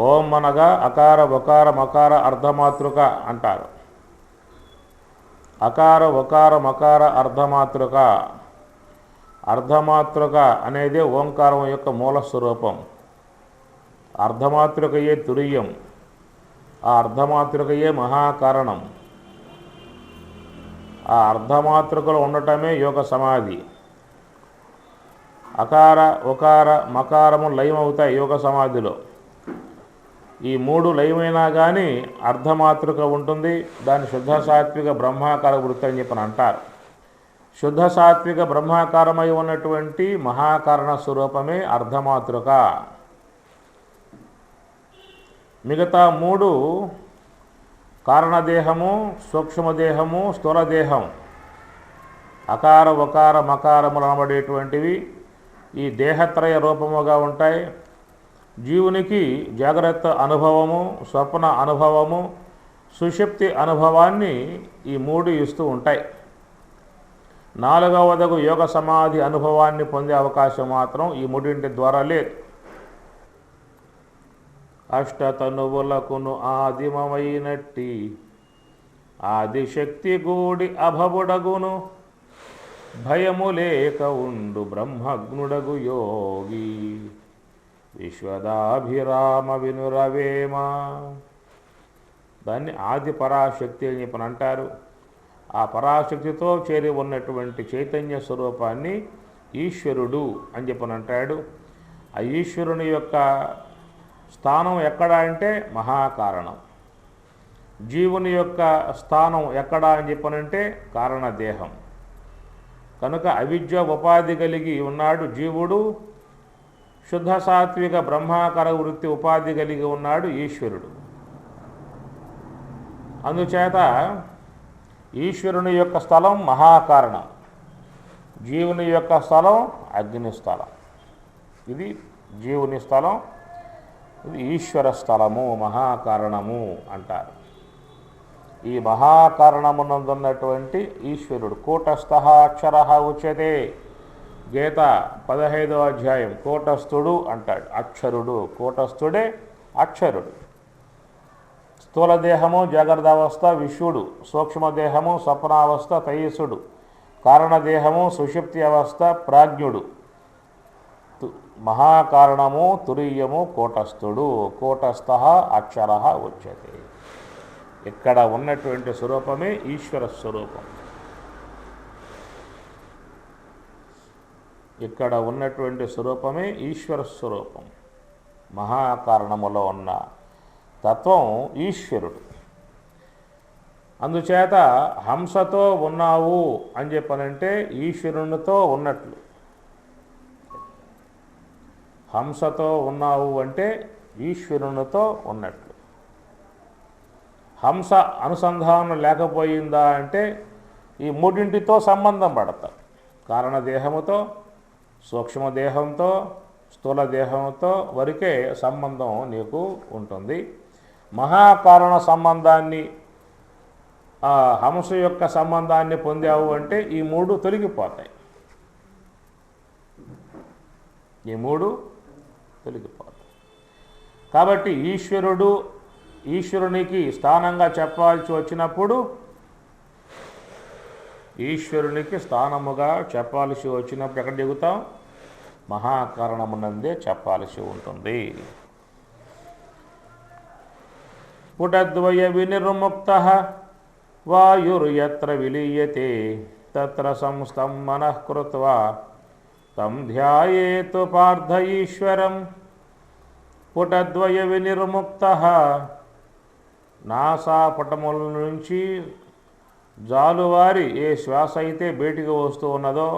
ఓం అనగా అకార ఒకార మకార అర్ధమాతృక అంటారు. అకార ఒకార మకార అర్ధమాతృక. అర్ధమాతృక అనేది ఓంకారం యొక్క మూల స్వరూపం. అర్ధమాతృకయే తురీయం. ఆ అర్ధమాతృకయే మహాకారణం. ఆ అర్ధమాతృకలో ఉండటమే యోగ సమాధి. అకార ఒకార మకారము లయమవుతాయి యోగ సమాధిలో. ఈ మూడు లయమైనా కానీ అర్ధమాతృక ఉంటుంది. దాన్ని శుద్ధ సాత్విక బ్రహ్మాకార వృత్తి అని చెప్పని అంటారు. శుద్ధ సాత్విక బ్రహ్మాకారమై ఉన్నటువంటి మహాకారణ స్వరూపమే అర్ధమాతృక. మిగతా మూడు కారణదేహము, సూక్ష్మదేహము, స్థూలదేహం, అకార ఒకార మకారములు అనబడేటువంటివి ఈ దేహత్రయ రూపముగా ఉంటాయి. జీవునికి జాగ్రత్త అనుభవము, స్వప్న అనుభవము, సుషుప్తి అనుభవాన్ని ఈ మూడు ఇస్తూ ఉంటాయి. నాలుగవదగు యోగ సమాధి అనుభవాన్ని పొందే అవకాశం మాత్రం ఈ మూడింటి ద్వారా లేదు. అష్టతనువులకును ఆదిమమైనట్టి ఆదిశక్తి గూడి అభవుడగును భయము లేక ఉండు బ్రహ్మజ్ఞుడగు యోగి విశ్వదాభిరామ వినురవేమ. దాన్ని ఆది పరాశక్తి అని చెప్పని అంటారు. ఆ పరాశక్తితో చేరి ఉన్నటువంటి చైతన్య స్వరూపాన్ని ఈశ్వరుడు అని చెప్పని అంటాడు. ఆ ఈశ్వరుని యొక్క స్థానం ఎక్కడ అంటే మహాకారణం. జీవుని యొక్క స్థానం ఎక్కడ అని చెప్పనంటే కారణదేహం. కనుక అవిద్య ఉపాధి కలిగి ఉన్నాడు జీవుడు. శుద్ధ సాత్విక బ్రహ్మాకార వృత్తి ఉపాధి కలిగి ఉన్నాడు ఈశ్వరుడు. అందుచేత ఈశ్వరుని యొక్క స్థలం మహాకారణం, జీవుని యొక్క స్థలం అగ్ని స్థలం. ఇది జీవుని స్థలం, ఇది ఈశ్వర స్థలము, మహాకారణము అంటారు. ఈ మహాకారణమునందున్నటువంటి ఈశ్వరుడు కూటస్థః అక్షరః ఉచ్యతే. గీత 15వ అధ్యాయం కూటస్థుడు అంటాడు. అక్షరుడు, కూటస్థుడే అక్షరుడు. స్థూలదేహము జాగ్రత్తావస్థ విశ్వడు, సూక్ష్మదేహము స్వప్నావస్థ తైసుడు, కారణదేహము సుషుప్తి అవస్థ ప్రాజ్ఞుడు, మహాకారణము తురీయము కూటస్థుడు. కూటస్థః అక్షరః ఉచ్యతే. ఇక్కడ ఉన్నటువంటి స్వరూపమే ఈశ్వర స్వరూపం. ఇక్కడ ఉన్నటువంటి స్వరూపమే ఈశ్వర స్వరూపం. మహాకారణములో ఉన్న తత్వం ఈశ్వరుడు. అందుచేత హంసతో ఉన్నావు అని చెప్పనంటే ఈశ్వరునితో ఉన్నట్లు. హంసతో ఉన్నావు అంటే ఈశ్వరునితో ఉన్నట్లు. హంస అనుసంధానం లేకపోయిందా అంటే ఈ మూడింటితో సంబంధం పడతాం. కారణదేహముతో, సూక్ష్మదేహంతో, స్థూలదేహంతో వరకే సంబంధం నీకు ఉంటుంది. మహాకారణ సంబంధాన్ని, ఆ హంస యొక్క సంబంధాన్ని పొందావు అంటే ఈ మూడు తొలగిపోతాయి. ఈ మూడు తొలగిపోతాయి. కాబట్టి ఈశ్వరునికి స్థానంగా చెప్పాల్సి వచ్చినప్పుడు, ఈశ్వరునికి స్థానముగా చెప్పాల్సి వచ్చినప్పుడు ఎక్కడ దిగుతాం? మహాకారణమునందే చెప్పాల్సి ఉంటుంది. పుటద్వయ వినిర్ముక్తః వాయుర్యత్ర విలీయతే తత్ర సంస్థం మనః కృత్వా తం ధ్యాయేతు పార్థ ఈశ్వరం. పుటద్వయ వినిర్ముక్తః, నాసాపటముల నుంచి జాలువారి ఏ శ్వాస అయితే బయటికి వస్తూ ఉన్నదో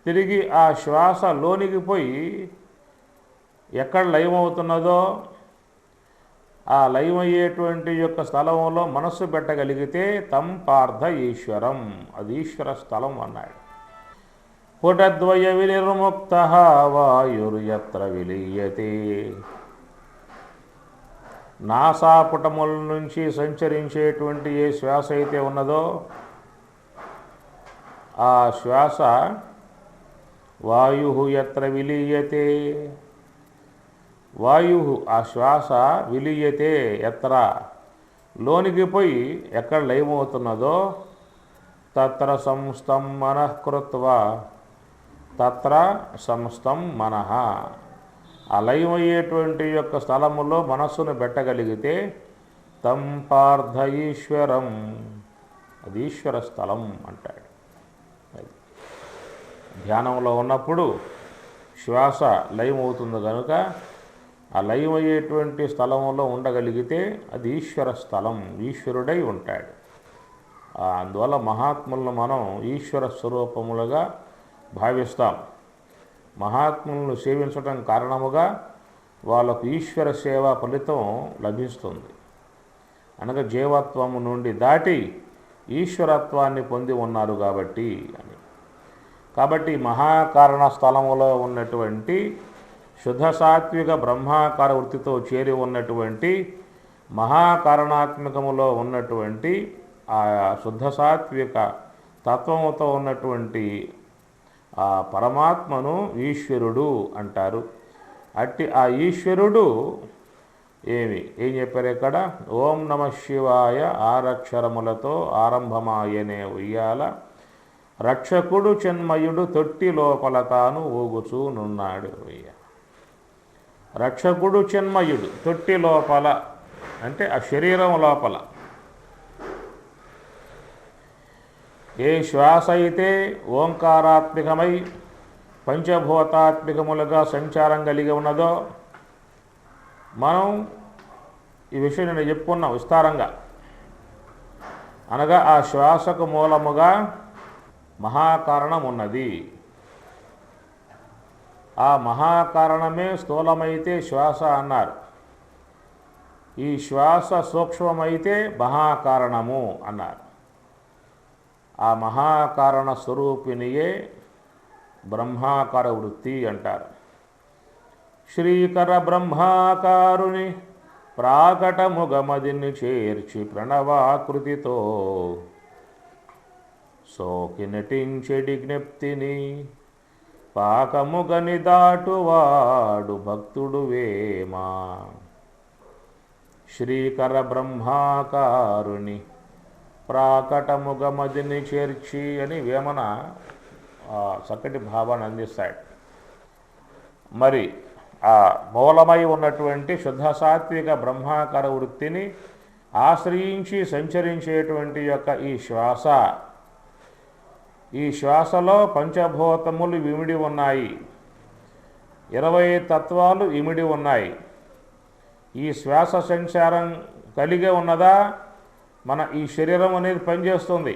తిరిగి ఆ శ్వాస లోనికి పోయి ఎక్కడ లయమవుతున్నదో ఆ లయమయ్యేటువంటి యొక్క స్థలంలో మనస్సు పెట్టగలిగితే తం పార్థ ఈశ్వరం, అది ఈశ్వర స్థలం అన్నాడు. పుటద్వయ వినిర్ముక్తః వాయుర్యత్ర విలీయతే. నాసాపుటముల నుంచి సంచరించేటువంటి ఏ శ్వాస అయితే ఉన్నదో ఆ శ్వాస వాయు యత్ర విలీయతే. వాయు ఆ శ్వాస విలీయతే ఎత్ర లోనికి పోయి ఎక్కడ లయమవుతున్నదో తత్ర సంస్థం మనః కృత్వా తత్ర సంస్థం మనః ఆ లయమయ్యేటువంటి యొక్క స్థలములో మనస్సును పెట్టగలిగితే తం పార్థ ఈశ్వరం, అది ఈశ్వర స్థలం అంటాడు. ధ్యానంలో ఉన్నప్పుడు శ్వాస లయమవుతుంది కనుక ఆ లయమయ్యేటువంటి స్థలంలో ఉండగలిగితే అది ఈశ్వర స్థలం, ఈశ్వరుడై ఉంటాడు. అందువల్ల మహాత్ములను మనం ఈశ్వర స్వరూపములుగా భావిస్తాం. మహాత్ములను సేవించడం కారణముగా వాళ్ళకు ఈశ్వర సేవ ఫలితం లభిస్తుంది. అనగా జీవత్వము నుండి దాటి ఈశ్వరత్వాన్ని పొంది ఉన్నారు కాబట్టి అని. కాబట్టి మహాకారణ స్థలములో ఉన్నటువంటి శుద్ధ సాత్విక బ్రహ్మాకార వృత్తితో చేరి ఉన్నటువంటి మహాకారణాత్మకములో ఉన్నటువంటి ఆ శుద్ధ సాత్విక తత్వముతో ఉన్నటువంటి ఆ పరమాత్మను ఈశ్వరుడు అంటారు. అట్టి ఆ ఈశ్వరుడు ఏం చెప్పారు ఇక్కడ? ఓం నమ శివాయ ఆరక్షరములతో ఆరంభమాయనే ఉయ్యాల రక్షకుడు చిన్మయుడు తొట్టి లోపల తాను ఊగుచూనున్నాడు. రక్షకుడు చిన్మయుడు తొట్టి లోపల అంటే ఆ శరీరం లోపల. ఏ శ్వాస అయితే ఓంకారాత్మికమై పంచభూతాత్మికములుగా సంచారం కలిగి ఉన్నదో, మనం ఈ విషయం నేను చెప్పుకున్నాం విస్తారంగా. అనగా ఆ శ్వాసకు మూలముగా మహాకారణం ఉన్నది. ఆ మహాకారణమే స్థూలమైతే శ్వాస అన్నారు. ఈ శ్వాస సూక్ష్మమైతే మహాకారణము అన్నారు. ఆ మహాకారణ స్వరూపినియే బ్రహ్మాకార వృత్తి అంటారు. శ్రీకర బ్రహ్మాకారుని ప్రాకటముగమదిని చేర్చి ప్రణవాకృతితో సోకి నటించెడి జ్ఞప్తిని పాకముగని దాటువాడు భక్తుడు వేమా. శ్రీకర బ్రహ్మాకారుని ప్రాకటముగమదిని చేర్చి అని వేమన చక్కటి భావాన్ని అందిస్తాడు. మరి ఆ మూలమై ఉన్నటువంటి శుద్ధ సాత్విక బ్రహ్మాకార వృత్తిని ఆశ్రయించి సంచరించేటువంటి యొక్క ఈ శ్వాసలో పంచభూతములు ఇమిడి ఉన్నాయి, 20 తత్వాలు ఇమిడి ఉన్నాయి. ఈ శ్వాస సంచారం కలిగే ఉన్నదా మన ఈ శరీరం అనేది పనిచేస్తుంది.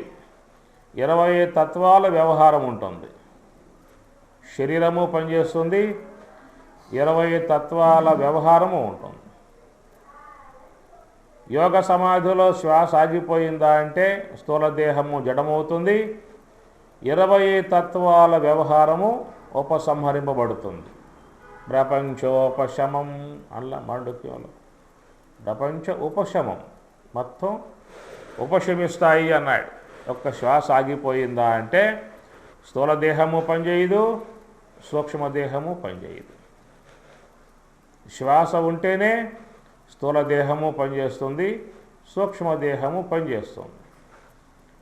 20 తత్వాల వ్యవహారం ఉంటుంది. శరీరము పనిచేస్తుంది, 20 తత్వాల వ్యవహారము ఉంటుంది. యోగ సమాధిలో శ్వాస ఆగిపోయిందా అంటే స్థూల దేహము జడమవుతుంది, 20 తత్వాల వ్యవహారము ఉపసంహరింపబడుతుంది. ప్రపంచోపశమం అలా మాండుక్యంలో ప్రపంచ ఉపశమం మొత్తం ఉపశమిస్తాయి అన్నాడు. ఒక్క శ్వాస ఆగిపోయిందా అంటే స్థూల దేహము పనిచేయదు, సూక్ష్మదేహము పనిచేయదు. శ్వాస ఉంటేనే స్థూల దేహము పనిచేస్తుంది, సూక్ష్మదేహము పనిచేస్తుంది.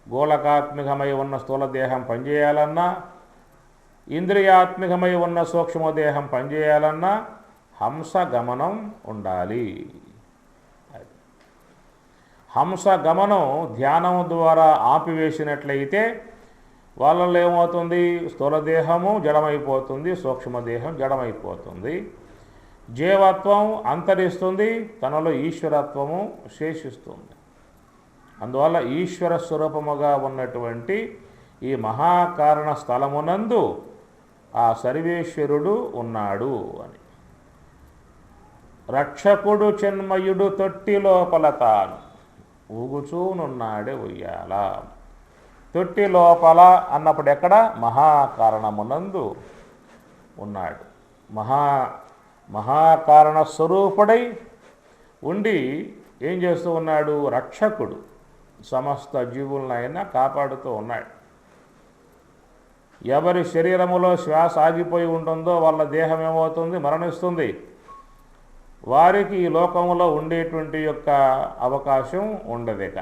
గోళకాత్మికమై ఉన్న స్థూల దేహం పనిచేయాలన్నా, ఇంద్రియాత్మికమై ఉన్న సూక్ష్మదేహం పనిచేయాలన్నా హంస గమనం ఉండాలి. హంస గమనం ధ్యానం ద్వారా ఆపివేసినట్లయితే వాళ్ళలో ఏమవుతుంది? స్థూలదేహము జడమైపోతుంది, సూక్ష్మదేహం జడమైపోతుంది. జీవత్వం అంతరిస్తుంది, తనలో ఈశ్వరత్వము శేషిస్తుంది. అందువల్ల ఈశ్వర స్వరూపముగా ఉన్నటువంటి ఈ మహాకారణ స్థలమునందు ఆ సర్వేశ్వరుడు ఉన్నాడు అని. రక్షకుడు చిన్మయుడు తొట్టి లోపల తాను ఊగుచూనున్నాడే ఉయ్యాల. తొట్టి లోపల అన్నప్పుడు ఎక్కడ? మహాకారణమునందు ఉన్నాడు. మహాకారణ స్వరూపుడై ఉండి ఏం చేస్తూ ఉన్నాడు? రక్షకుడు, సమస్త జీవులనైనా కాపాడుతూ ఉన్నాడు. ఎవరి శరీరములో శ్వాస ఆగిపోయి ఉంటుందో వాళ్ళ దేహం ఏమవుతుంది? మరణిస్తుంది. వారికి ఈ లోకంలో ఉండేటువంటి యొక్క అవకాశం ఉండదిక.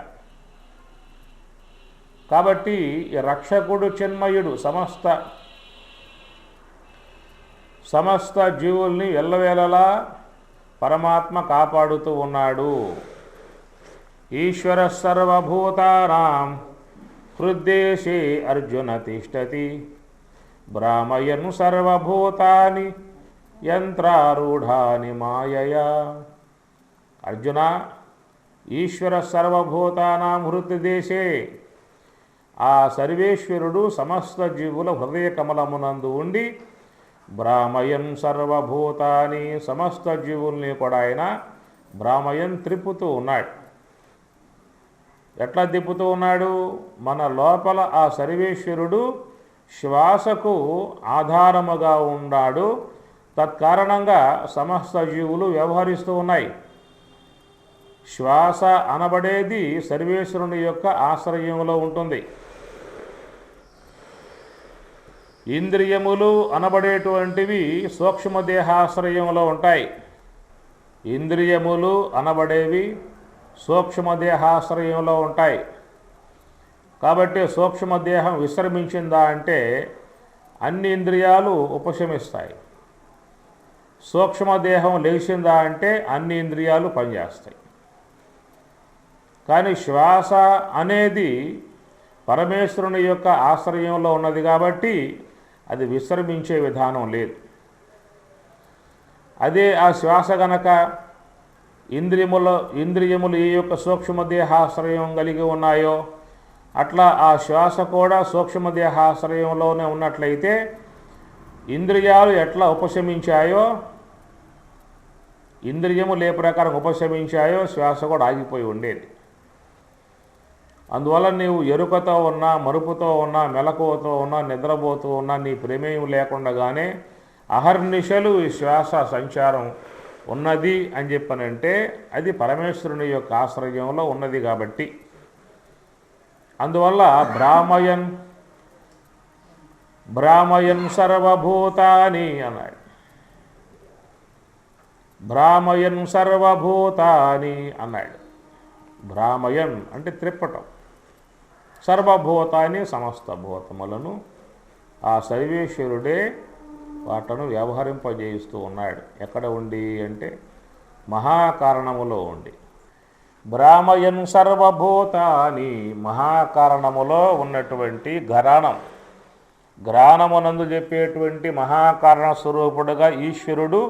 కాబట్టి ఈ రక్షకుడు చిన్మయుడు సమస్త జీవుల్ని ఎల్లవేళలా పరమాత్మ కాపాడుతూ ఉన్నాడు. ఈశ్వర సర్వభూతానాం హృద్దేశే అర్జున తిష్టతి భ్రామయన్ సర్వభూతాని యంత్రారూఢాని మాయయా. అర్జున, ఈశ్వర సర్వభూతానాం హృద్దేశే, ఆ సర్వేశ్వరుడు సమస్త జీవుల హృదయ కమలమునందు ఉండి భ్రామయన్ సర్వభూతాని, సమస్త జీవుల్ని కూడా ఆయన భ్రామయన్ త్రిప్పుతూ ఉన్నాడు. ఎట్లా తిప్పుతూ ఉన్నాడు? మన లోపల ఆ సర్వేశ్వరుడు శ్వాసకు ఆధారముగా ఉన్నాడు. తత్కారణంగా సమస్త జీవులు వ్యవహరిస్తూ ఉన్నాయి. శ్వాస అనబడేది సర్వేశ్వరుని యొక్క ఆశ్రయంలో ఉంటుంది. ఇంద్రియములు అనబడేటువంటివి సూక్ష్మదేహాశ్రయంలో ఉంటాయి. ఇంద్రియములు అనబడేవి సూక్ష్మదేహాశ్రయంలో ఉంటాయి. కాబట్టి సూక్ష్మదేహం విశ్రమించిందా అంటే అన్ని ఇంద్రియాలు ఉపశమిస్తాయి. సూక్ష్మదేహం లేచిందా అంటే అన్ని ఇంద్రియాలు పనిచేస్తాయి. కానీ శ్వాస అనేది పరమేశ్వరుని యొక్క ఆశ్రయంలో ఉన్నది కాబట్టి అది విశ్రమించే విధానం లేదు. అదే ఆ శ్వాస గనక ఇంద్రియములు ఏ యొక్క సూక్ష్మదేహాశ్రయం కలిగి ఉన్నాయో అట్లా ఆ శ్వాస కూడా సూక్ష్మదేహాశ్రయంలోనే ఉన్నట్లయితే ఇంద్రియాలు ఎట్లా ఉపశమించాయో, ఇంద్రియములు ఏ ప్రకారం ఉపశమించాయో శ్వాస కూడా ఆగిపోయి ఉండేది. అందువల్ల నీవు ఎరుకతో ఉన్నా, మరుపుతో ఉన్నా, మెలకువతో ఉన్నా, నిద్రపోతూ ఉన్నా, నీ ప్రమేయం లేకుండానే అహర్నిశలు ఈ శ్వాస సంచారం ఉన్నది అని చెప్పనంటే అది పరమేశ్వరుని యొక్క ఆశ్రయంలో ఉన్నది కాబట్టి. అందువల్ల భ్రామయన్ సర్వభూతాని అన్నాడు. భ్రామయన్ సర్వభూతాని అన్నాడు. భ్రామయన్ అంటే త్రిప్పటం, సర్వభూతాన్ని సమస్త భూతములను ఆ సర్వేశ్వరుడే వాటను వ్యవహరింపజేస్తూ ఉన్నాడు. ఎక్కడ ఉండి అంటే మహాకారణములో ఉండి. భ్రామయన్ సర్వభూతాని, మహాకారణములో ఉన్నటువంటి ఘ్రాణమునందు చెప్పేటువంటి మహాకారణ స్వరూపుడుగా ఈశ్వరుడు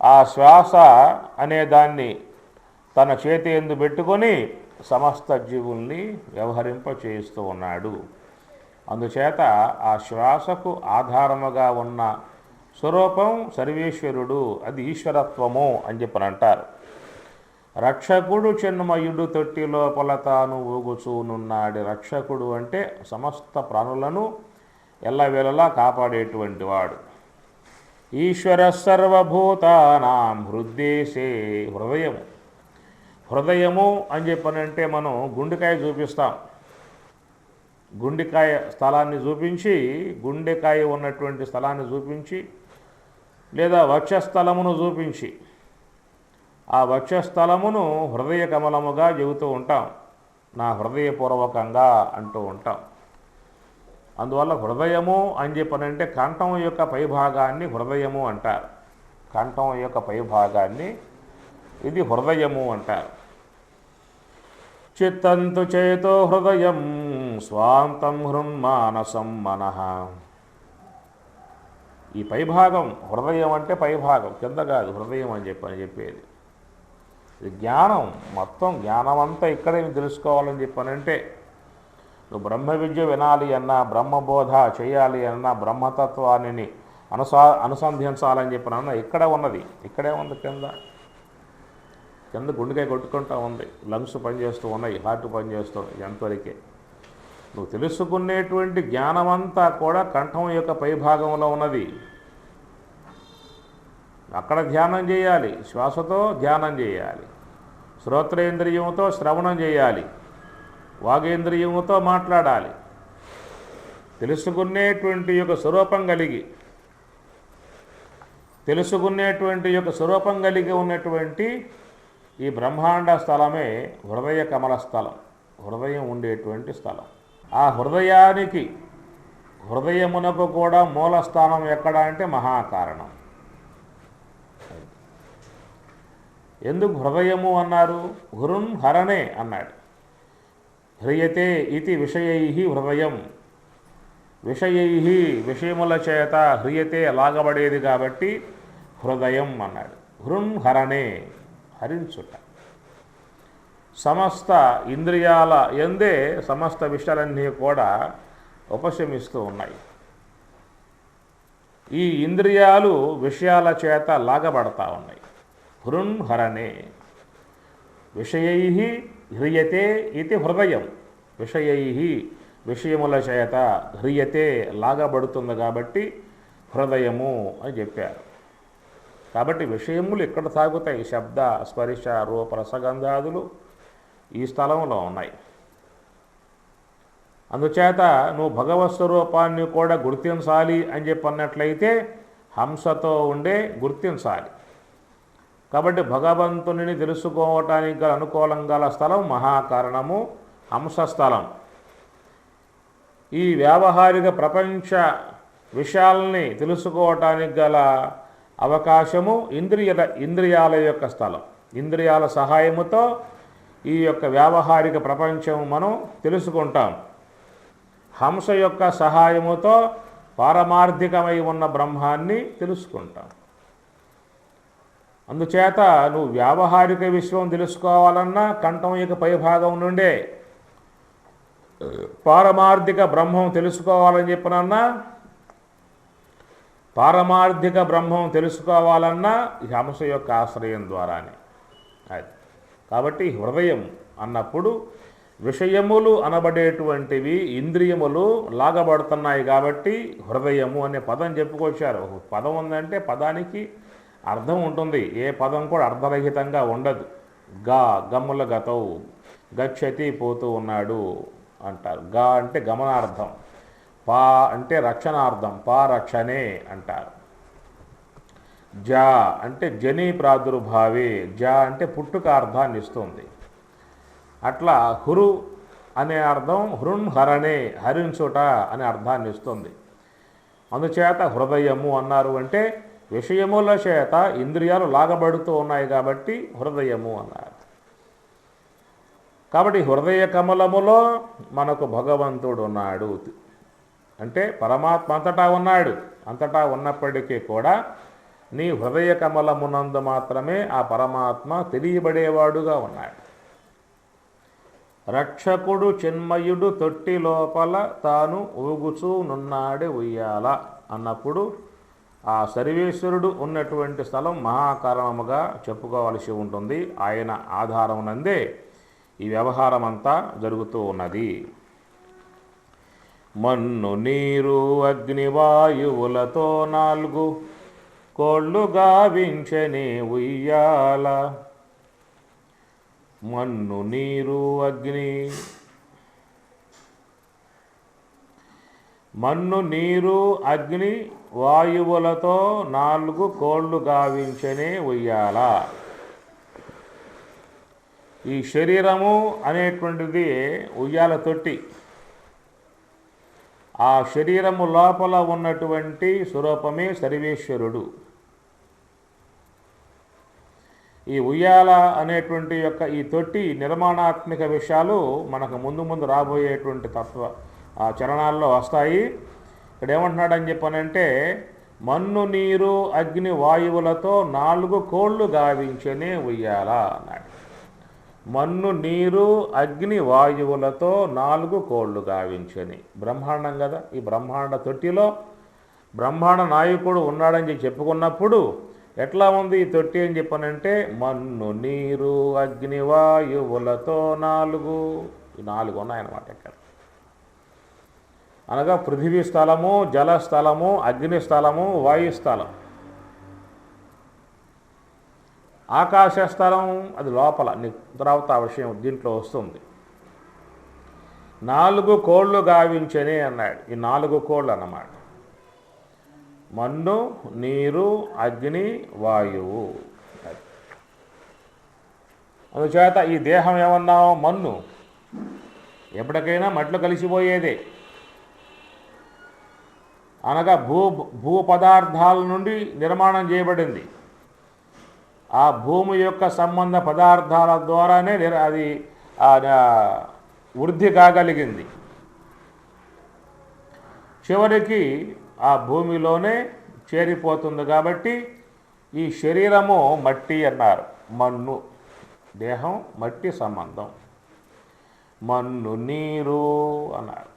ఆ శ్వాస అనే దాన్ని తన చేతి యందు పెట్టుకొని సమస్త జీవుల్ని వ్యవహరింపచేస్తూ ఉన్నాడు. అందుచేత ఆ శ్వాసకు ఆధారముగా ఉన్న స్వరూపం సర్వేశ్వరుడు, అది ఈశ్వరత్వము అని చెప్పనంటారు. రక్షకుడు చిన్మయుడు తొట్టి లోపల తాను ఊగుచూనున్నాడు. రక్షకుడు అంటే సమస్త ప్రాణులను ఎల్లవేళలా కాపాడేటువంటి వాడు. ఈశ్వర సర్వభూతానాం హృద్దేశే, హృదయము అని చెప్పనంటే మనం గుండెకాయ చూపిస్తాం. గుండెకాయ స్థలాన్ని చూపించి, గుండెకాయ ఉన్నటువంటి స్థలాన్ని చూపించి, లేదా వక్షస్థలమును చూపించి ఆ వక్షస్థలమును హృదయ కమలముగా చెబుతూ ఉంటాం. నా హృదయపూర్వకంగా అంటూ ఉంటాం. అందువల్ల హృదయము అని చెప్పనంటే కంఠం యొక్క పైభాగాన్ని హృదయము అంటారు. కంఠం యొక్క పైభాగాన్ని ఇది హృదయము అంటారు. చిత్తంతు చేతో హృదయం స్వాంతం హృన్మానసం మనః. ఈ పైభాగం హృదయం అంటే పైభాగం, కింద కాదు హృదయం అని చెప్పేది. ఇది జ్ఞానం, మొత్తం జ్ఞానం అంతా ఇక్కడే తెలుసుకోవాలని చెప్పనంటే నువ్వు బ్రహ్మ విద్య వినాలి అన్నా, బ్రహ్మబోధ చేయాలి అన్నా, బ్రహ్మతత్వాన్ని అనుసంధించాలని చెప్పినన్నా ఇక్కడే ఉన్నది. ఇక్కడే ఉంది, కింద గుండెకాయ కొట్టుకుంటూ ఉంది, లంగ్స్ పనిచేస్తూ ఉన్నాయి, హార్ట్ పనిచేస్తుంది. ఎంతవరకే నువ్వు తెలుసుకునేటువంటి జ్ఞానమంతా కూడా కంఠం యొక్క పైభాగంలో ఉన్నది. అక్కడ ధ్యానం చేయాలి, శ్వాసతో ధ్యానం చేయాలి, శ్రోత్రేంద్రియంతో శ్రవణం చేయాలి, వాగేంద్రియంతో మాట్లాడాలి. తెలుసుకునేటువంటి యొక్క స్వరూపం కలిగి తెలుసుకునేటువంటి యొక్క స్వరూపం కలిగి ఉన్నటువంటి ఈ బ్రహ్మాండ స్థలమే హృదయ కమల స్థలం, హృదయం ఉండేటువంటి స్థలం. ఆ హృదయానికి, హృదయమునకు కూడా మూల స్థానం ఎక్కడ అంటే మహాకారణం. ఎందుకు హృదయము అన్నారు? హృన్ హరణే అన్నాడు. హ్రియతే ఇది విషయై హృదయం, విషయై విషయముల చేత హ్రియతే లాగబడేది కాబట్టి హృదయం అన్నాడు. హృన్ హరణే హరించుట. సమస్త ఇంద్రియాల ఎందే సమస్త విషయాలన్నీ కూడా ఉపశమిస్తూ ఉన్నాయి. ఈ ఇంద్రియాలు విషయాల చేత లాగబడతా ఉన్నాయి. హృన్ హరణే విషయై హ్రియతే ఇది హృదయం, విషయై విషయముల చేత హ్రియతే లాగబడుతుంది కాబట్టి హృదయము అని చెప్పారు. కాబట్టి విషయములు ఇక్కడ సాగుతాయి. శబ్ద స్పర్శ రూప రసగంధాదులు ఈ స్థలంలో ఉన్నాయి. అందుచేత నువ్వు భగవత్ స్వరూపాన్ని కూడా గుర్తించాలి అని చెప్పన్నట్లయితే హంసతో ఉండే గుర్తించాలి. కాబట్టి భగవంతుని తెలుసుకోవటానికి గల అనుకూలం గల స్థలం మహాకారణము, హంస స్థలం. ఈ వ్యావహారిక ప్రపంచ విషయాల్ని తెలుసుకోవటానికి గల అవకాశము ఇంద్రియాల యొక్క స్థలం. ఇంద్రియాల సహాయముతో ఈ యొక్క వ్యావహారిక ప్రపంచం మనం తెలుసుకుంటాం. హంస యొక్క సహాయముతో పారమార్థికమై ఉన్న బ్రహ్మాన్ని తెలుసుకుంటాం. అందుచేత నువ్వు వ్యావహారిక విశ్వం తెలుసుకోవాలన్నా కంఠం యొక్క పైభాగం నుండే, పారమార్థిక బ్రహ్మం తెలుసుకోవాలని చెప్పినన్నా, పారమార్థిక బ్రహ్మం తెలుసుకోవాలన్నా ఈ హంస యొక్క ఆశ్రయం ద్వారానే. అది కాబట్టి హృదయం అన్నప్పుడు విషయములు అనబడేటువంటివి ఇంద్రియములు లాగబడుతున్నాయి కాబట్టి హృదయము అనే పదం చెప్పుకొచ్చారు. పదం ఉందంటే పదానికి అర్థం ఉంటుంది. ఏ పదం కూడా అర్ధరహితంగా ఉండదు. గమ్ముల గతవు, గచ్చతి పోతూ ఉన్నాడు అంటారు. అంటే గమనార్థం, పా అంటే రక్షణార్థం, పా రక్షణే అంటారు. అంటే జనీ ప్రాదుర్భావే, అంటే పుట్టుక అర్థాన్ని ఇస్తుంది. అట్లా హృ అనే అర్థం హృన్ హరణే, హరించుట అనే అర్థాన్ని ఇస్తుంది. అందుచేత హృదయము అన్నారు అంటే విషయముల చేత ఇంద్రియాలు లాగబడుతూ ఉన్నాయి కాబట్టి హృదయము అన్నారు. కాబట్టి హృదయ కమలములో మనకు భగవంతుడు ఉన్నాడు అంటే పరమాత్మ అంతటా ఉన్నాడు. అంతటా ఉన్నప్పటికీ కూడా నీ హృదయ కమలమునందు మాత్రమే ఆ పరమాత్మ తెలియబడేవాడుగా ఉన్నాడు. రక్షకుడు చిన్మయుడు తొట్టి లోపల తాను ఊగుచూ నున్నాడే ఉయ్యాల అన్నప్పుడు ఆ సర్వేశ్వరుడు ఉన్నటువంటి స్థలం మహాకారణముగా చెప్పుకోవలసి ఉంటుంది. ఆయన ఆధారం నందే ఈ వ్యవహారం అంతా జరుగుతూ ఉన్నది. మన్ను నీరు అగ్నివాయువులతో 4 కోళ్ళు గావించనే ఉయ్యాల. మన్ను నీరు అగ్ని, మన్ను నీరు అగ్ని వాయువులతో 4 కోళ్ళు గావించనే ఉయ్యాల. ఈ శరీరము అనేటువంటిది ఉయ్యాల తొట్టి. ఆ శరీరము లోపల ఉన్నటువంటి స్వరూపమే సర్వేశ్వరుడు. ఈ ఉయ్యాల అనేటువంటి యొక్క ఈ తొట్టి నిర్మాణాత్మక విషయాలు మనకు ముందు రాబోయేటువంటి చరణాల్లో వస్తాయి. ఇక్కడ ఏమంటున్నాడని చెప్పనంటే మన్ను నీరు అగ్ని వాయువులతో 4 కోళ్ళు గావించనే ఉయ్యాల అన్నాడు. మన్ను నీరు అగ్ని వాయువులతో 4 కోళ్ళు గావించని. బ్రహ్మాండం కదా. ఈ బ్రహ్మాండ తొట్టిలో బ్రహ్మాండ నాయకుడు ఉన్నాడని చెప్పుకున్నప్పుడు ఎట్లా ఉంది ఈ తొట్టి అని చెప్పనంటే మన్ను నీరు అగ్ని వాయువులతో 4, ఈ 4 ఉన్నాయన్నమాట ఇక్కడ. అనగా పృథివీ స్థలము, జలస్థలము, అగ్నిస్థలము, వాయుస్థలం. ఆకాశస్థలం అది లోపల, తర్వాత ఆ విషయం దీంట్లో వస్తుంది. 4 కోళ్ళు గావించనే అన్నాడు. ఈ 4 కోళ్ళు అన్నమాట. మన్ను, నీరు, అగ్ని, వాయువు. అందుచేత ఈ దేహం ఏమన్నాం? మన్ను. ఎప్పటికైనా మట్లో కలిసిపోయేదే. అనగా భూ పదార్థాల నుండి నిర్మాణం చేయబడింది. ఆ భూమి యొక్క సంబంధ పదార్థాల ద్వారానే అది వృద్ధి కాగలిగింది. చివరికి ఆ భూమిలోనే చేరిపోతుంది. కాబట్టి ఈ శరీరము మట్టి అన్నారు. మన్ను, దేహం మట్టి సంబంధం. మన్ను, నీరు అన్నారు.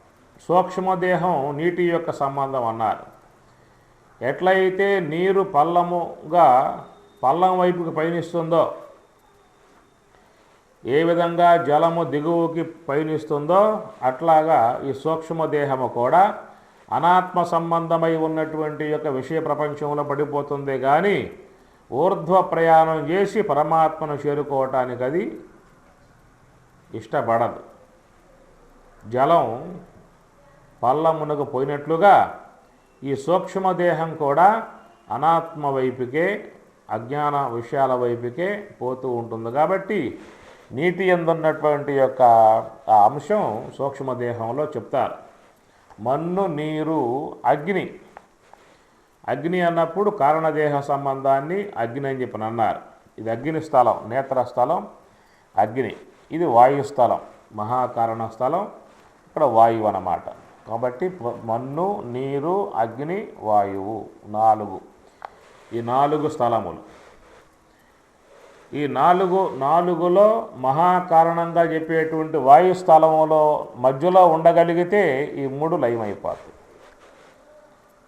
సూక్ష్మదేహం నీటి యొక్క సంబంధం అన్నారు. ఎట్లయితే నీరు పల్లం వైపుకి పయనిస్తుందో, ఏ విధంగా జలము దిగువకి పయనిస్తుందో, అట్లాగా ఈ సూక్ష్మదేహము కూడా అనాత్మ సంబంధమై ఉన్నటువంటి యొక్క విషయ ప్రపంచంలో పడిపోతుంది. కానీ ఊర్ధ్వ ప్రయాణం చేసి పరమాత్మను చేరుకోవటానికి అది ఇష్టపడదు. జలం పల్లమునకు పోయినట్లుగా ఈ సూక్ష్మదేహం కూడా అనాత్మ వైపుకే, అజ్ఞాన విషయాల వైపుకే పోతూ ఉంటుంది. కాబట్టి నీటి యందున్నటువంటి యొక్క ఆ అంశం సూక్ష్మదేహంలో చెప్తారు. మన్ను, నీరు, అగ్ని. అగ్ని అన్నప్పుడు కారణదేహ సంబంధాన్ని అగ్ని అని చెప్పని అన్నారు. ఇది అగ్ని స్థలం, నేత్రస్థలం అగ్ని. ఇది వాయుస్థలం, మహాకారణ స్థలం. ఇక్కడ వాయువు అన్నమాట. కాబట్టి మన్ను, నీరు, అగ్ని, వాయువు 4. ఈ 4 స్థలములు. ఈ నాలుగులో మహాకారణంగా చెప్పేటువంటి వాయుస్థలములో మధ్యలో ఉండగలిగితే ఈ 3 లయమైపోతాయి.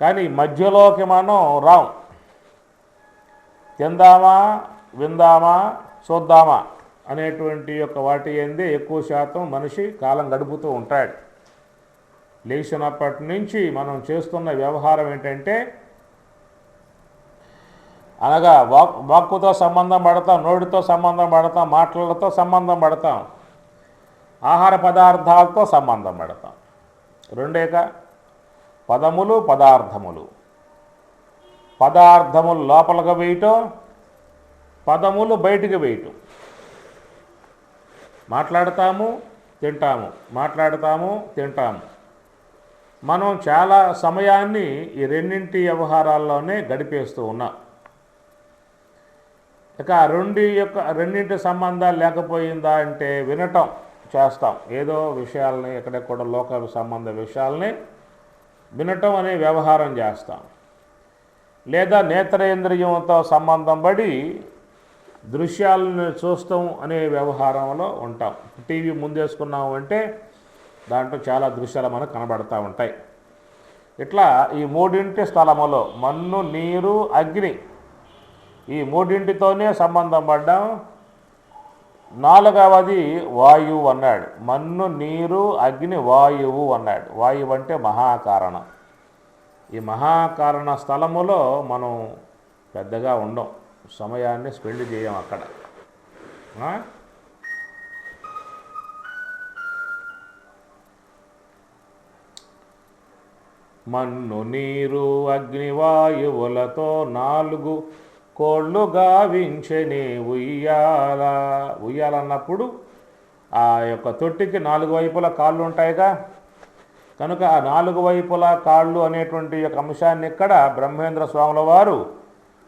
కానీ మధ్యలోకి మనం రాం. తిందామా, విందామా, చూద్దామా అనేటువంటి యొక్క వాటి ఎందే ఎక్కువ శాతం మనిషి కాలం గడుపుతూ ఉంటాడు. లేచినప్పటి నుంచి మనం చేస్తున్న వ్యవహారం ఏంటంటే, అనగా వాక్కుతో సంబంధం పడతాం, నోటితో సంబంధం పడతాం, మాటలతో సంబంధం పడతాం, ఆహార పదార్థాలతో సంబంధం పడతాం. రెండేక పదములు, పదార్థములు. పదార్థములు లోపలికి వేయటం, పదములు బయటికి వేయటం. మాట్లాడతాము, తింటాము, మాట్లాడతాము, తింటాము. మనం చాలా సమయాన్ని ఈ రెండింటి వ్యవహారాల్లోనే గడిపేస్తూ ఉన్నాం. ఇక రెండింటి సంబంధాలు లేకపోయిందా అంటే వినటం చేస్తాం. ఏదో విషయాలని, ఎక్కడెక్కడ లోక సంబంధ విషయాలని వినటం అనే వ్యవహారం చేస్తాం. లేదా నేత్రేంద్రియంతో సంబంధం పడి దృశ్యాలను చూస్తాం అనే వ్యవహారంలో ఉంటాం. టీవీ ముందేసుకున్నాము అంటే దాంట్లో చాలా దృశ్యాలు మనకు కనబడతా ఉంటాయి. ఇట్లా ఈ 3 స్థలములో మన్ను, నీరు, అగ్ని, ఈ 3తోనే సంబంధం పడ్డాం. 4వది వాయువు అన్నాడు. మన్ను, నీరు, అగ్ని, వాయువు అన్నాడు. వాయువు అంటే మహాకారణం. ఈ మహాకారణ స్థలములో మనం పెద్దగా ఉండం, సమయాన్ని స్పెండ్ చేయం అక్కడ. మన్ను, నీరు, అగ్ని, వాయువులతో 4 కోళ్ళు గావించెని ఉయ్యాల. ఉయ్యాలన్నప్పుడు ఆ యొక్క తొట్టికి 4 వైపులా కాళ్ళు ఉంటాయిగా. కనుక ఆ 4 వైపులా కాళ్ళు అనేటువంటి యొక్క అంశాన్ని ఇక్కడ బ్రహ్మేంద్ర స్వాముల వారు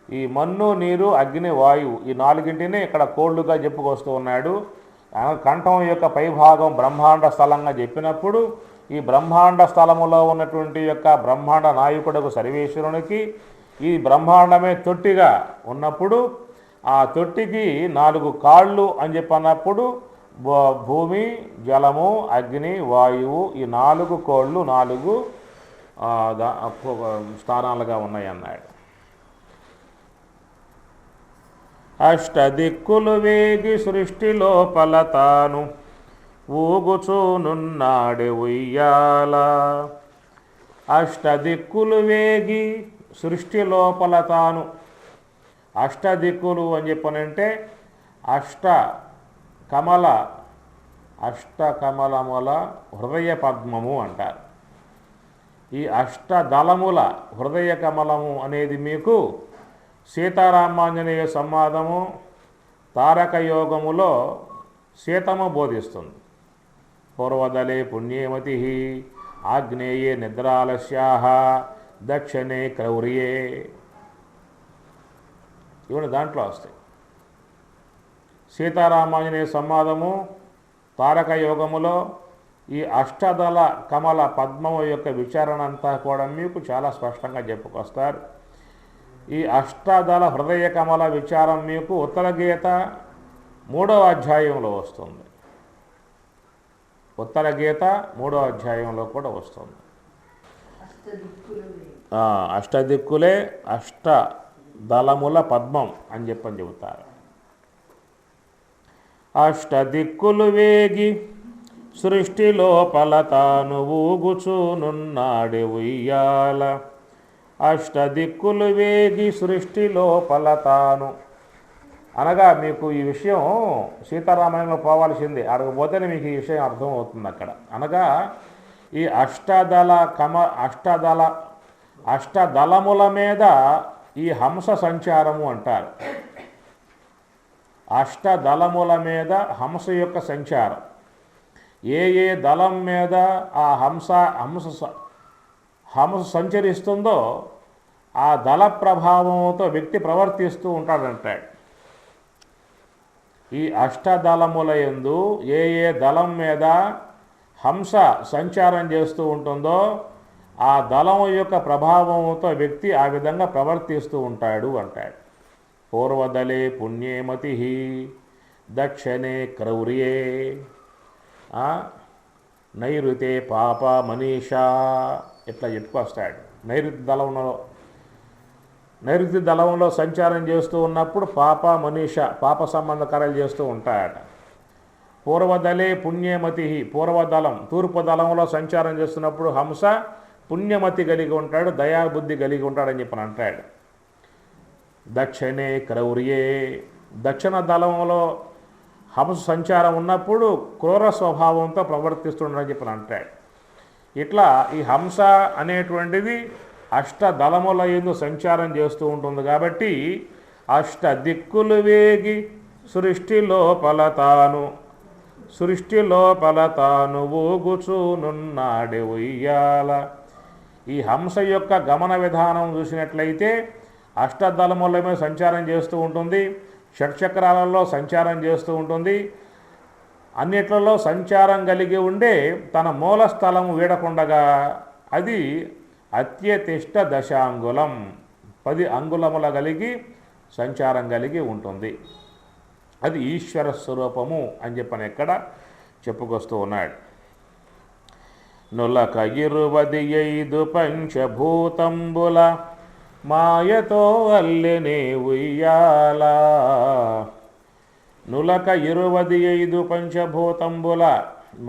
ఈ మన్ను, నీరు, అగ్ని, వాయువు ఈ 4టినే ఇక్కడ కోళ్ళుగా చెప్పుకొస్తూ ఉన్నాడు. కంఠం యొక్క పైభాగం బ్రహ్మాండ స్థలంగా చెప్పినప్పుడు ఈ బ్రహ్మాండ స్థలములో ఉన్నటువంటి యొక్క బ్రహ్మాండ నాయకుడకు సర్వేశ్వరునికి ఈ బ్రహ్మాండమే తొట్టిగా ఉన్నప్పుడు ఆ తొట్టికి 4 కాళ్ళు అని చెప్పన్నప్పుడు భూమి, జలము, అగ్ని, వాయువు ఈ 4 కోళ్ళు 4 స్థానాలుగా ఉన్నాయి అన్నాడు. అష్టదిక్కులు వేగి సృష్టి లోపల తాను ఊగుచూనున్నాడే ఉయ్యాల. అష్టదిక్కులు వేగి సృష్టి లోపల తాను. అష్టదిక్కులు అని చెప్పనంటే అష్టకమలముల హృదయ పద్మము అంటారు. ఈ అష్టదళముల హృదయ కమలము అనేది మీకు సీతారామాంజనేయ సంవాదము తారక యోగములో సీతము బోధిస్తుంది. పూర్వదలే పుణ్యేమతి ఆగ్నేయే నిద్రాలస్యా దక్షిణే క్రౌర్యే, ఇవన్నీ దాంట్లో వస్తాయి. సీతారామాంజనేయ సంవాదము తారక యోగములో ఈ అష్టదళ కమల పద్మము యొక్క విచారణ అంతా కూడా మీకు చాలా స్పష్టంగా చెప్పుకొస్తారు. ఈ అష్టదళ హృదయ కమల విచారం మీకు ఉత్తర గీత 3వ అధ్యాయంలో వస్తుంది. ఉత్తర గీత 3వ అధ్యాయంలో కూడా వస్తుంది. అష్టదిక్కులే అష్టదళముల పద్మం అని చెబుతారు. అష్టదిక్కులు వేగి సృష్టి లోపల తాను ఊగుచూనున్నాడే ఉయ్యాల. అష్టదిక్కులు వేగి సృష్టి లోపల తాను అనగా మీకు ఈ విషయం సీతారామాయణంలో పోవాల్సిందే, అడగపోతేనే మీకు ఈ విషయం అర్థమవుతుంది అక్కడ. అనగా ఈ అష్టదళముల మీద ఈ హంస సంచారము అంటారు. అష్టదళముల మీద హంస యొక్క సంచారం. ఏ దళం మీద ఆ హంస సంచరిస్తుందో ఆ దళ ప్రభావంతో వ్యక్తి ప్రవర్తిస్తూ ఉంటాడంటాడు. ఈ అష్టదళముల యందు ఏ దళం మీద హంస సంచారం చేస్తూ ఉంటుందో ఆ దళం యొక్క ప్రభావంతో వ్యక్తి ఆ విధంగా ప్రవర్తిస్తూ ఉంటాడు అంటాడు. పూర్వదలే పుణ్యేమతి దక్షిణే క్రౌర్యే నైరుతే పాప మనీషా, ఇట్లా చెప్పుకొస్తాడు. నైరుతి దళంలో సంచారం చేస్తూ ఉన్నప్పుడు పాప మనీష పాప సంబంధ కార్యాలు చేస్తూ ఉంటాయట. పూర్వదలే పుణ్యమతి పూర్వదళం తూర్పు దళంలో సంచారం చేస్తున్నప్పుడు హంస పుణ్యమతి కలిగి ఉంటాడు, దయాబుద్ధి కలిగి ఉంటాడని చెప్పని అంటాడు. దక్షిణే క్రౌర్యే దక్షిణ దళంలో హంస సంచారం ఉన్నప్పుడు క్రూర స్వభావంతో ప్రవర్తిస్తుండని చెప్పని అంటాడు. ఇట్లా ఈ హంస అనేటువంటిది అష్టదళముల యందు సంచారం చేస్తూ ఉంటుంది కాబట్టి అష్ట దిక్కులు వేగి సృష్టి లోపల తాను ఊగుచూనున్నాడే ఉయ్యాల. ఈ హంస యొక్క గమన విధానం చూసినట్లయితే అష్టదళముల మీద సంచారం చేస్తూ ఉంటుంది, షట్చక్రాలలో సంచారం చేస్తూ ఉంటుంది, అన్నిట్లలో సంచారం కలిగి ఉండే తన మూల స్థలం వీడకుండగా అది అత్యతిష్ట దశాంగులం 10 అంగుళముల కలిగి సంచారం కలిగి ఉంటుంది. అది ఈశ్వర స్వరూపము అని చెప్పని ఎక్కడ చెప్పుకొస్తూ ఉన్నాడు. నులక 25 పంచభూతంబుల మాయతో అల్లెనే ఉయ్యాల. నులక 25 పంచభూతంబుల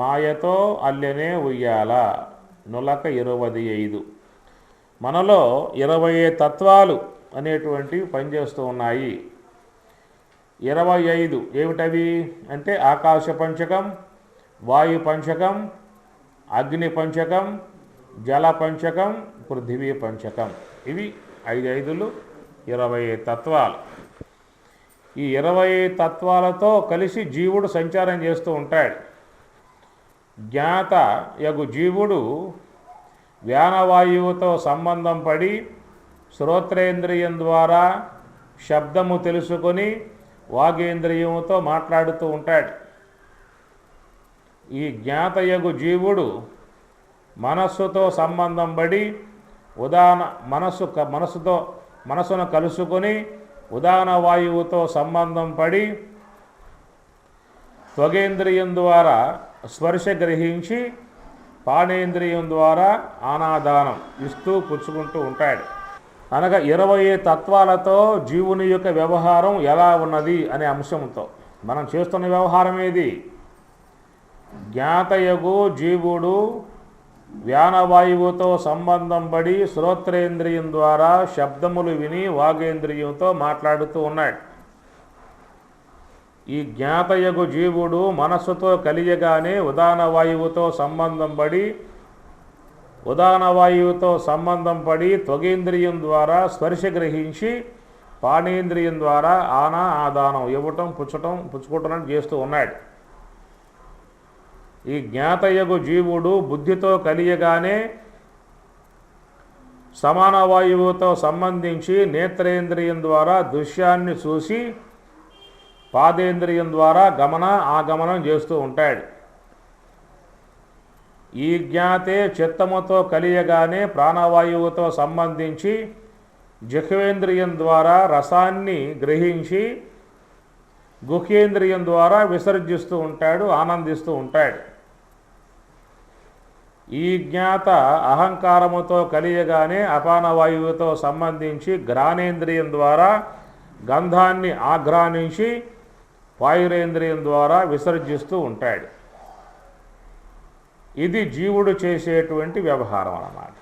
మాయతో అల్లెనే ఉయ్యాల. నులక 25 మనలో 20 తత్వాలు అనేటువంటివి పనిచేస్తూ ఉన్నాయి. 25 ఏమిటవి అంటే ఆకాశ పంచకం, వాయు పంచకం, అగ్ని పంచకం, జల పంచకం, పృథివీ పంచకం. ఇవి 5 20 తత్వాలు. ఈ 20 తత్వాలతో కలిసి జీవుడు సంచారం చేస్తూ ఉంటాడు. జ్ఞాత యగు జీవుడు వ్యానవాయువుతో సంబంధం పడి శ్రోత్రేంద్రియం ద్వారా శబ్దము తెలుసుకొని వాగేంద్రియంతో మాట్లాడుతూ ఉంటాడు. ఈ జ్ఞాతయగు జీవుడు మనస్సుతో సంబంధం పడి మనసును కలుసుకొని ఉదాన వాయువుతో సంబంధం పడి త్వగేంద్రియం ద్వారా స్పర్శ గ్రహించి పాణేంద్రియం ద్వారా ఆనాదానం ఇస్తూ పుచ్చుకుంటూ ఉంటాడు. అనగా 20 తత్వాలతో జీవుని యొక్క వ్యవహారం ఎలా ఉన్నది అనే అంశంతో మనం చేస్తున్న వ్యవహారం ఏది? జ్ఞాతయగు జీవుడు వ్యానవాయువుతో సంబంధం పడి శ్రోత్రేంద్రియం ద్వారా శబ్దములు విని వాగేంద్రియంతో మాట్లాడుతూ ఉన్నాడు. ఈ జ్ఞాతయగు జీవుడు మనస్సుతో కలియగానే ఉదాన వాయువుతో సంబంధం పడి ఉదాన వాయువుతో సంబంధం పడి త్వగేంద్రియం ద్వారా స్పర్శ గ్రహించి పానేంద్రియం ద్వారా ఆదానం ఇవ్వటం పుచ్చుకోవటం చేస్తూ ఉన్నాడు. ఈ జ్ఞాతయగు జీవుడు బుద్ధితో కలియగానే సమాన వాయువుతో సంబంధించి నేత్రేంద్రియం ద్వారా దృశ్యాన్ని చూసి పాదేంద్రియం ద్వారా ఆగమనం చేస్తూ ఉంటాడు. ఈ జ్ఞాతే చిత్తముతో కలియగానే ప్రాణవాయువుతో సంబంధించి జిహ్వేంద్రియం ద్వారా రసాన్ని గ్రహించి గుహేంద్రియం ద్వారా విసర్జిస్తూ ఉంటాడు, ఆనందిస్తూ ఉంటాడు. ఈ జ్ఞాత అహంకారముతో కలియగానే అపానవాయువుతో సంబంధించి ఘ్రాణేంద్రియం ద్వారా గంధాన్ని ఆఘ్రానించి వాయురేంద్రియం ద్వారా విసర్జిస్తూ ఉంటాడు. ఇది జీవుడు చేసేటువంటి వ్యవహారం అన్నమాట.